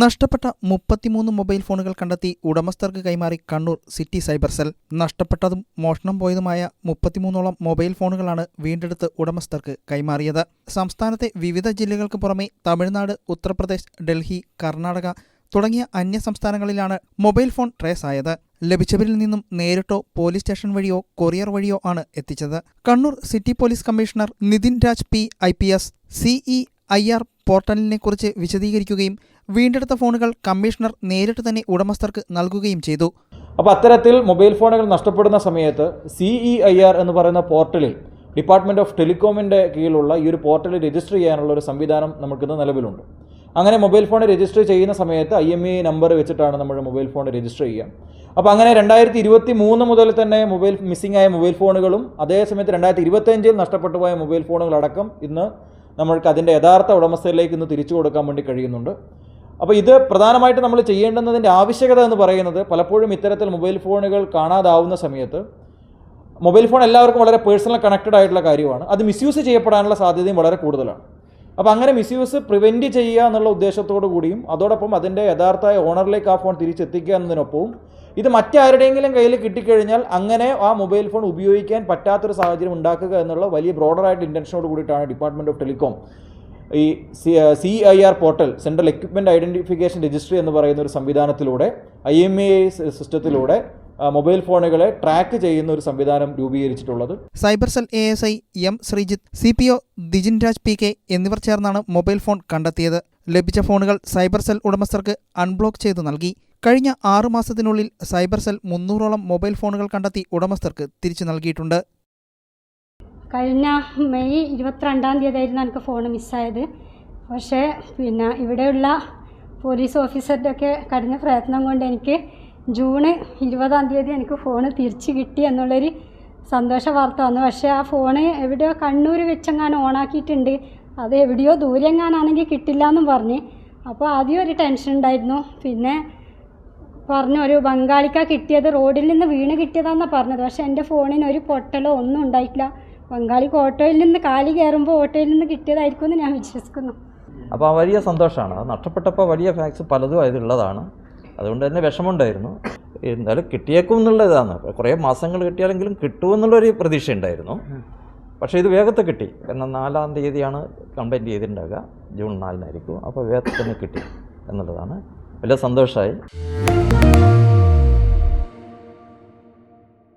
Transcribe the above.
നഷ്ടപ്പെട്ട 33 മൊബൈൽ ഫോണുകൾ കണ്ടെത്തി ഉടമസ്ഥർക്ക് കൈമാറി കണ്ണൂർ സിറ്റി സൈബർ സെൽ. നഷ്ടപ്പെട്ടതും മോഷണം പോയതുമായ 33ഓളം മൊബൈൽ ഫോണുകളാണ് വീണ്ടെടുത്ത് ഉടമസ്ഥർക്ക് കൈമാറിയത്. സംസ്ഥാനത്തെ വിവിധ ജില്ലകൾക്ക് പുറമെ തമിഴ്നാട്, ഉത്തർപ്രദേശ്, ഡൽഹി, കർണാടക തുടങ്ങിയ അന്യ സംസ്ഥാനങ്ങളിലാണ് മൊബൈൽ ഫോൺ ട്രേസ് ആയത്. ലഭിച്ചവരിൽ നിന്നും നേരിട്ടോ പോലീസ് സ്റ്റേഷൻ വഴിയോ കൊറിയർ വഴിയോ ആണ് എത്തിച്ചത്. Kannur city police commissioner Nithin Raj P IPS CEIR പോർട്ടലിനെക്കുറിച്ച് വിശദീകരിക്കുകയും വീണ്ടെടുത്ത ഫോണുകൾ കമ്മീഷണർ നേരിട്ട് തന്നെ ഉടമസ്ഥർക്ക് നൽകുകയും ചെയ്തു. അപ്പോൾ അത്തരത്തിൽ മൊബൈൽ ഫോണുകൾ നഷ്ടപ്പെടുന്ന സമയത്ത് CEIR എന്ന് പറയുന്ന പോർട്ടലിൽ ഡിപ്പാർട്ട്മെൻറ്റ് ഓഫ് ടെലികോമിൻ്റെ കീഴിലുള്ള ഈ ഒരു പോർട്ടലിൽ രജിസ്റ്റർ ചെയ്യാനുള്ള ഒരു സംവിധാനം നമുക്കിന്ന് നിലവിലുണ്ട്. അങ്ങനെ മൊബൈൽ ഫോൺ രജിസ്റ്റർ ചെയ്യുന്ന സമയത്ത് IMEI നമ്പർ വെച്ചിട്ടാണ് നമ്മൾ മൊബൈൽ ഫോൺ രജിസ്റ്റർ ചെയ്യുക. അപ്പോൾ അങ്ങനെ 2023 മുതൽ തന്നെ മിസ്സിംഗ് ആയ മൊബൈൽ ഫോണുകളും അതേസമയത്ത് 2025 നഷ്ടപ്പെട്ടു പോയ മൊബൈൽ ഫോണുകളടക്കം ഇന്ന് നമ്മൾക്ക് അതിൻ്റെ യഥാർത്ഥ ഉടമസ്ഥയിലേക്ക് ഇന്ന് തിരിച്ചു കൊടുക്കാൻ വേണ്ടി കഴിയുന്നുണ്ട്. അപ്പോൾ ഇത് പ്രധാനമായിട്ട് നമ്മൾ ചെയ്യേണ്ടുന്നതിൻ്റെ ആവശ്യകത എന്ന് പറയുന്നത്, പലപ്പോഴും ഇത്തരത്തിൽ മൊബൈൽ ഫോണുകൾ കാണാതാവുന്ന സമയത്ത് മൊബൈൽ ഫോൺ എല്ലാവർക്കും വളരെ പേഴ്സണൽ കണക്റ്റഡ് ആയിട്ടുള്ള കാര്യമാണ്. അത് മിസ്യൂസ് ചെയ്യപ്പെടാനുള്ള സാധ്യതയും വളരെ കൂടുതലാണ്. അപ്പോൾ അങ്ങനെ മിസ്യൂസ് പ്രിവെൻറ്റ് ചെയ്യുക എന്നുള്ള ഉദ്ദേശത്തോടു കൂടിയും അതോടൊപ്പം അതിൻ്റെ യഥാർത്ഥ ഓണറിലേക്ക് ആ ഫോൺ തിരിച്ചെത്തിക്കുക എന്നതിനൊപ്പവും ഇത് മറ്റാരുടെയെങ്കിലും കയ്യിൽ കിട്ടിക്കഴിഞ്ഞാൽ അങ്ങനെ ആ മൊബൈൽ ഫോൺ ഉപയോഗിക്കാൻ പറ്റാത്തൊരു സാഹചര്യം ഉണ്ടാക്കുക എന്നുള്ള വലിയ ബ്രോഡറായിട്ട് ഇൻറ്റൻഷനോട് കൂടിയിട്ടാണ് ഡിപ്പാർട്ട്മെൻറ്റ് ഓഫ് ടെലികോം ഈ CEIR പോർട്ടൽ, സെൻട്രൽ എക്വിപ്മെൻറ്റ് ഐഡൻറ്റിഫിക്കേഷൻ രജിസ്ട്രി എന്ന് പറയുന്ന ഒരു സംവിധാനത്തിലൂടെ IMEI സിസ്റ്റത്തിലൂടെ മൊബൈൽ ഫോണുകളെ ട്രാക്ക് ചെയ്യുന്ന ഒരു സംവിധാനം രൂപീകരിച്ചിട്ടുള്ളത്. Cyber cell ASI M Sreejith, CPO Dijin Raj PK എന്നിവർ ചേർന്നാണ് മൊബൈൽ ഫോൺ കണ്ടെത്തിയത്. ലഭിച്ച ഫോണുകൾ സൈബർ സെൽ ഉടമസ്ഥർക്ക് അൺബ്ലോക്ക് ചെയ്തു നൽകി. കഴിഞ്ഞ 6 മാസത്തിനുള്ളിൽ സൈബർ സെൽ 300ഓളം മൊബൈൽ ഫോണുകൾ കണ്ടെത്തി ഉടമസ്ഥർക്ക് തിരിച്ചു നൽകിയിട്ടുണ്ട്. കഴിഞ്ഞ മെയ് 22-ാം തീയതിയായിരുന്നു എനിക്ക് ഫോൺ മിസ്സായത്. പക്ഷേ ഇവിടെയുള്ള പോലീസ് ഓഫീസറുടെ ഒക്കെ കഠിന പ്രയത്നം കൊണ്ട് എനിക്ക് ജൂൺ 20-ാം തീയതി എനിക്ക് ഫോൺ തിരിച്ചു കിട്ടി എന്നുള്ളൊരു സന്തോഷ വാർത്ത വന്നു. പക്ഷേ ആ ഫോൺ എവിടെയോ കണ്ണൂർ വെച്ചെങ്ങാനും ഓണാക്കിയിട്ടുണ്ട്, അത് എവിടെയോ ദൂരെങ്ങാനാണെങ്കിൽ കിട്ടില്ല എന്നും പറഞ്ഞ്. അപ്പോൾ ആദ്യം ഒരു ടെൻഷൻ ഉണ്ടായിരുന്നു. പിന്നെ പറഞ്ഞു ഒരു ബംഗാളിക്കാണ് കിട്ടിയത്, റോഡിൽ നിന്ന് വീണ് കിട്ടിയതാണെന്നാണ് പറഞ്ഞത്. പക്ഷേ എൻ്റെ ഫോണിന് ഒരു പൊട്ടലോ ഒന്നും ഉണ്ടായിട്ടില്ല. ബംഗാളിക്ക് ഓട്ടോയിൽ നിന്ന് കാലി കയറുമ്പോൾ ഓട്ടോയിൽ നിന്ന് കിട്ടിയതായിരിക്കും എന്ന് ഞാൻ വിശ്വസിക്കുന്നു. അപ്പോൾ ആ വലിയ സന്തോഷമാണ്. അത് നഷ്ടപ്പെട്ടപ്പോൾ വലിയ ഫാക്ട്സ് പലതും അതിലുള്ളതാണ്. അതുകൊണ്ട് തന്നെ വിഷമമുണ്ടായിരുന്നു. എന്നാലും കിട്ടിയേക്കും എന്നുള്ളതാണ്. കുറേ മാസങ്ങൾ കിട്ടിയാലെങ്കിലും കിട്ടുമെന്നുള്ളൊരു പ്രതീക്ഷ ഉണ്ടായിരുന്നു. പക്ഷേ ഇത് വേഗത്തിൽ കിട്ടി. കാരണം 4-ാം തീയതിയാണ് കംപ്ലൈൻറ്റ് ചെയ്തിട്ടുണ്ടാകുക, ജൂൺ 4-നായിരിക്കും. അപ്പോൾ വേഗത്തിൽ തന്നെ കിട്ടി എന്നുള്ളതാണ്. വലിയ സന്തോഷമായി.